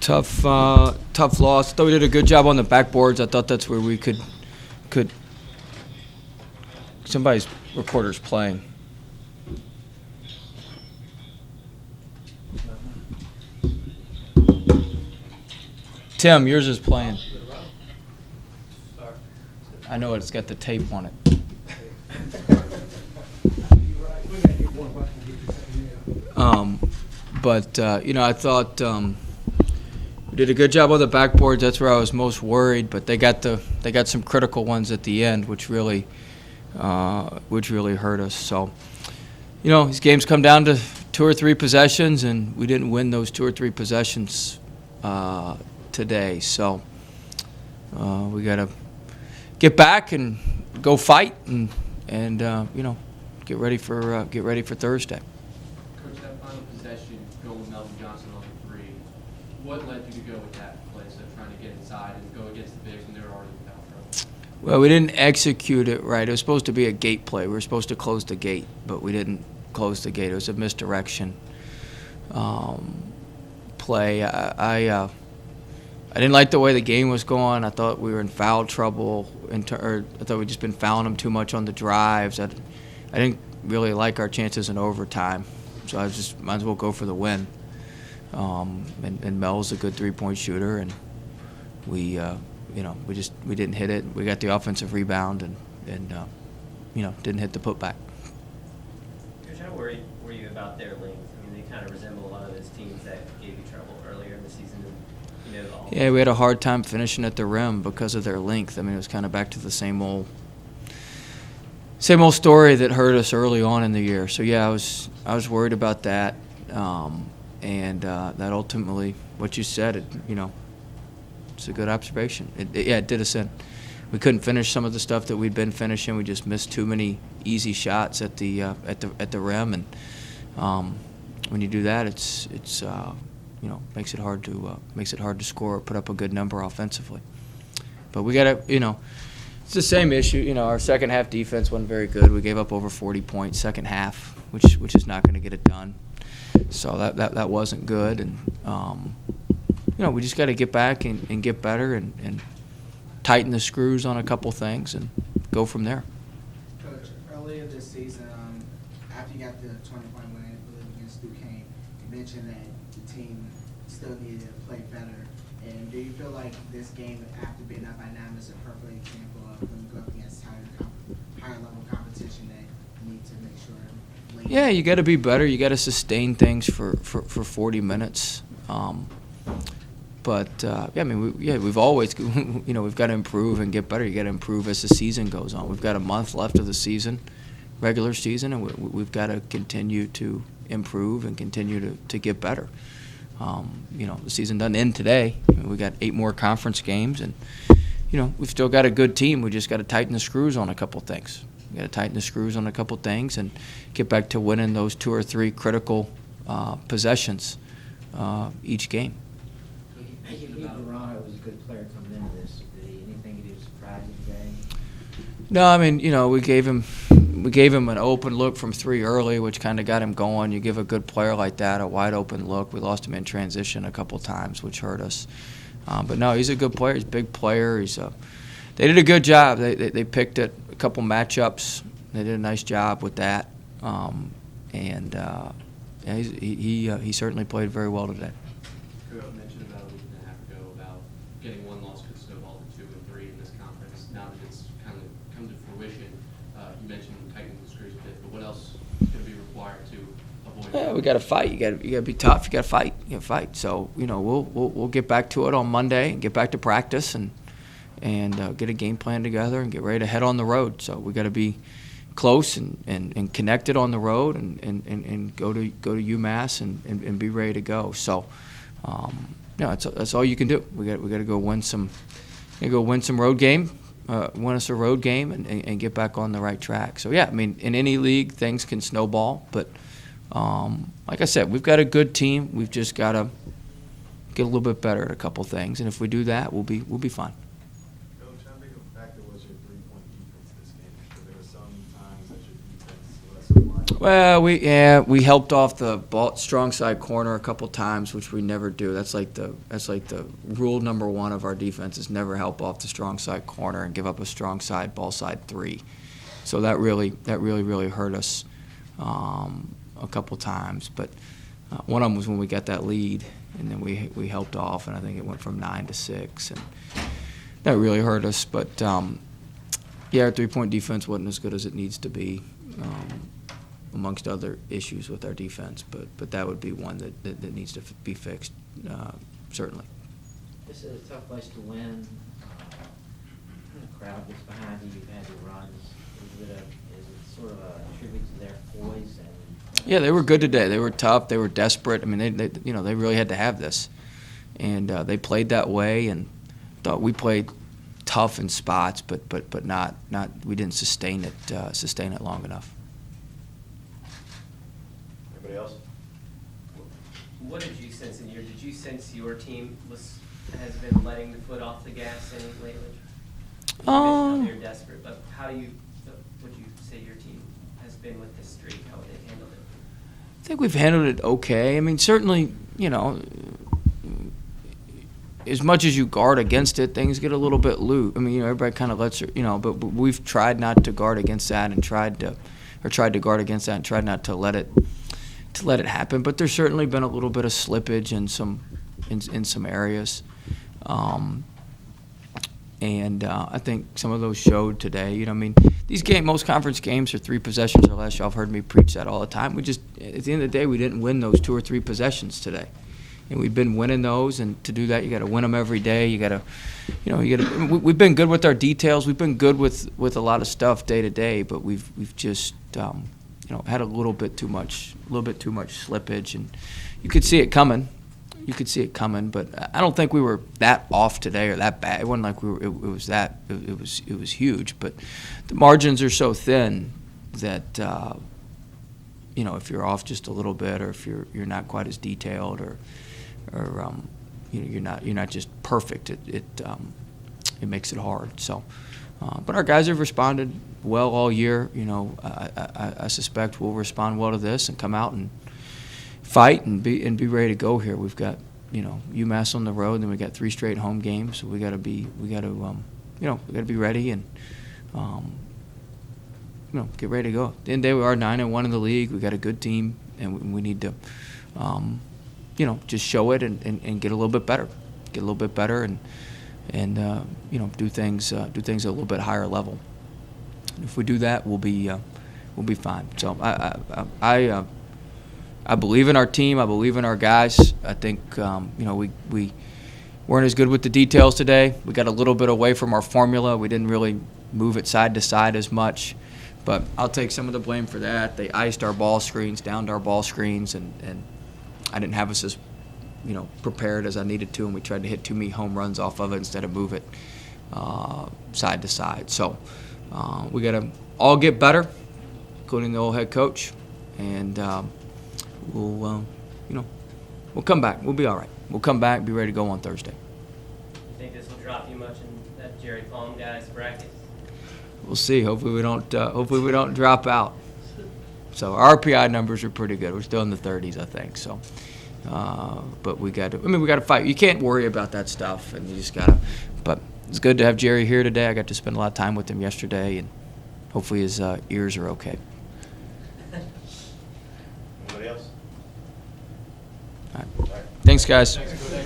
Tough loss. Thought we did a good job on the backboards. I thought that's where we could. Somebody's recorder's playing. Tim, yours is playing. I know it's got the tape on it. I thought we did a good job on the backboards. That's where I was most worried. But they got some critical ones at the end, which really hurt us. So, these games come down to 2 or 3 possessions, and we didn't win those 2 or 3 possessions today. So we got to get back and go fight and get ready for Thursday. Coach, that final possession, going with Melvin Johnson on the 3, what led you to go with that play, so trying to get inside and go against the bigs when they were already in foul trouble? Well, we didn't execute it right. It was supposed to be a gate play. We were supposed to close the gate, but we didn't close the gate. It was a misdirection play. I didn't like the way the game was going. I thought we were in foul trouble. I thought we'd just been fouling them too much on the drives. I didn't really like our chances in overtime, so I just might as well go for the win. And Mel's a good 3-point shooter, and we didn't hit it. We got the offensive rebound and didn't hit the putback. Coach, how worried were you about their length? I mean, they kind of resemble a lot of those teams that gave you trouble earlier in the season. Yeah, we had a hard time finishing at the rim because of their length. I mean, it was kind of back to the same old story that hurt us early on in the year. So yeah, I was worried about that, and that ultimately, what you said, it's a good observation. It did us in. We couldn't finish some of the stuff that we'd been finishing. We just missed too many easy shots at the rim, and when you do that, it's makes it hard to score or put up a good number offensively. But we got to, it's the same issue. Our second half defense wasn't very good. We gave up over 40 points second half, which is not going to get it done. So that wasn't good, and we just got to get back and get better and tighten the screws on a couple things and go from there. Coach, earlier this season, after you got the 20-point win against Duquesne, you mentioned that the team still needed to play better. And do you feel like this game, after being up by 9, is a perfect example of when you go up against higher level competition that you need to make sure? Yeah, you got to be better. You got to sustain things for 40 minutes. We've always, we've got to improve and get better. You got to improve as the season goes on. We've got a month left of the season, regular season, and we've got to continue to improve and continue to get better. The season doesn't end today. We got 8 more conference games, and we've still got a good team. We just got to tighten the screws on a couple things. We got to tighten the screws on a couple things and get back to winning those 2 or 3 critical possessions each game. I think Verano was a good player coming into this. Did he anything that surprised you today? No, I mean, we gave him an open look from 3 early, which kind of got him going. You give a good player like that a wide open look. We lost him in transition a couple times, which hurt us. But no, he's a good player. He's a big player. They did a good job. They picked at a couple matchups. They did a nice job with that. He certainly played very well today. Coach mentioned about a week and a half ago about getting 1 loss could snowball to 2 and 3 in this conference. Now that it's kind of come to fruition, you mentioned tightening the screws a bit, but what else is going to be required to avoid? Yeah, we got to fight. You got to be tough. You got to fight. You got to fight. So we'll get back to it on Monday and get back to practice and get a game plan together and get ready to head on the road. So we got to be close and connected on the road and go to UMass and be ready to go. So that's all you can do. We got to go win some road game. Win us a road game and get back on the right track. So yeah, I mean, in any league things can snowball, but like I said, we've got a good team. We've just got to get a little bit better at a couple things, and if we do that, we'll be fine. Coach, how big of a factor was your 3-point defense this game? Because there were some times that your defense was less Well, we helped off the strong side corner a couple times, which we never do. That's like the rule number one of our defense is never help off the strong side corner and give up a strong side ball side 3. So that really hurt us a couple times. But one of them was when we got that lead, and then we helped off, and I think it went from 9 to 6, and that really hurt us. But yeah, our 3-point defense wasn't as good as it needs to be. Amongst other issues with our defense, but that would be one that needs to be fixed, certainly. This is a tough place to win. The crowd gets behind you, you've had your runs. Is it sort of a tribute to their poise? Yeah, they were good today. They were tough. They were desperate. I mean, they really had to have this, and they played that way. And thought we played tough in spots, but not we didn't sustain it long enough. Anybody else? What did you sense did you sense your team has been letting the foot off the gas any lately? You mentioned how they're desperate, but would you say your team has been with this streak? How would they handle it? I think we've handled it okay. I mean, certainly, as much as you guard against it, things get a little bit loose. I mean, everybody kind of lets it, but we've tried not to guard against that and tried to guard against that and tried not to let it happen. But there's certainly been a little bit of slippage in some areas. And I think some of those showed today. I mean, most conference games are 3 possessions or less. Y'all have heard me preach that all the time. We just, at the end of the day, we didn't win those 2 or 3 possessions today. And we've been winning those, and to do that, you got to win them every day. You got to, we've been good with our details. We've been good with a lot of stuff day to day, but we've just, had a little bit too much slippage, and you could see it coming. But I don't think we were that off today or that bad. It wasn't like it was huge. But the margins are so thin that if you're off just a little bit, or if you're not quite as detailed, or you're not just perfect, it makes it hard. So, but our guys have responded well all year. I suspect we'll respond well to this and come out and fight and be ready to go here. We've got UMass on the road, and then we got 3 straight home games, so we got to be ready and get ready to go. At the end of the day, we are 9-1 in the league. We got a good team, and we need to just show it and get a little bit better, and do things at a little bit higher level. And if we do that, we'll be fine. So I believe in our team. I believe in our guys. I think we weren't as good with the details today. We got a little bit away from our formula. We didn't really move it side to side as much. But I'll take some of the blame for that. They iced our ball screens, downed our ball screens, and I didn't have us as prepared as I needed to, and we tried to hit too many home runs off of it instead of move it side to side. So we got to all get better, including the old head coach, and we'll come back. We'll be all right. We'll come back, be ready to go on Thursday. You think this will drop you much in that Jerry Palm guy's bracket? We'll see. Hopefully we don't drop out. So our RPI numbers are pretty good. We're still in the 30s, I think. So, but we got to fight. You can't worry about that stuff, and you just got to. But it's good to have Jerry here today. I got to spend a lot of time with him yesterday, and hopefully his ears are okay. Anybody else? All right. Thanks, guys. Thanks.